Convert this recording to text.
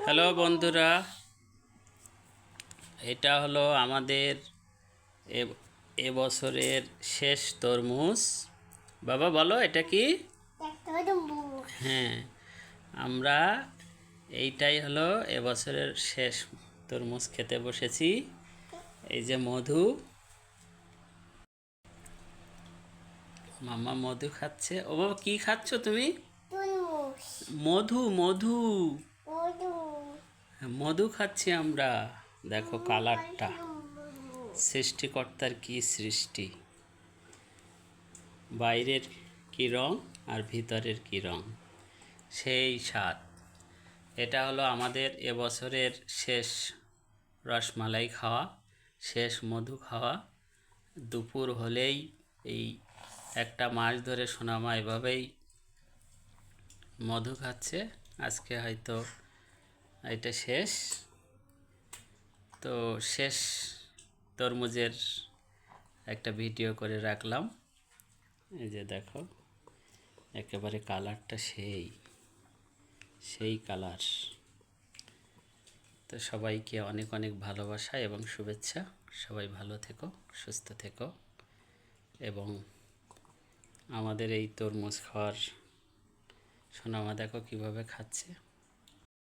Hello বন্ধুরা, এটা হলো আমাদের এবছরের শেষ তরমুজ। বাবা বলো এটা কি? হ্যাঁ, আমরা এইটাই হলো এবছরের শেষ তরমুজ খেতে বসেছি। এই যে মধু, মাম্মা মধু খাচ্ছে। ও বাবা কি খাচ্ছ তুমি? মধু মধু মধু খাচ্ছি আমরা। দেখো কালারটা, সৃষ্টিকর্তার কি সৃষ্টি, বাইরের কি রং আর ভিতরের কি রং, সেই স্বাদ। এটা হলো আমাদের এবছরের শেষ রসমালাই খাওয়া, শেষ মধু খাওয়া। দুপুর হলেই এই একটা মাস ধরে সোনামা এভাবেই মধু খাচ্ছে। আজকে হয়তো এটা শেষ। তো শেষ তরমুজের একটা ভিডিও করে রাখলাম। এই যে দেখো, একেবারে কালারটা সেই সেই কালার। তো সবাইকে অনেক অনেক ভালোবাসা এবং শুভেচ্ছা। সবাই ভালো থেকো, সুস্থ থেকো এবং আমাদের এই তরমুজ খাওয়ার সোনামা দেখো কীভাবে খাচ্ছে।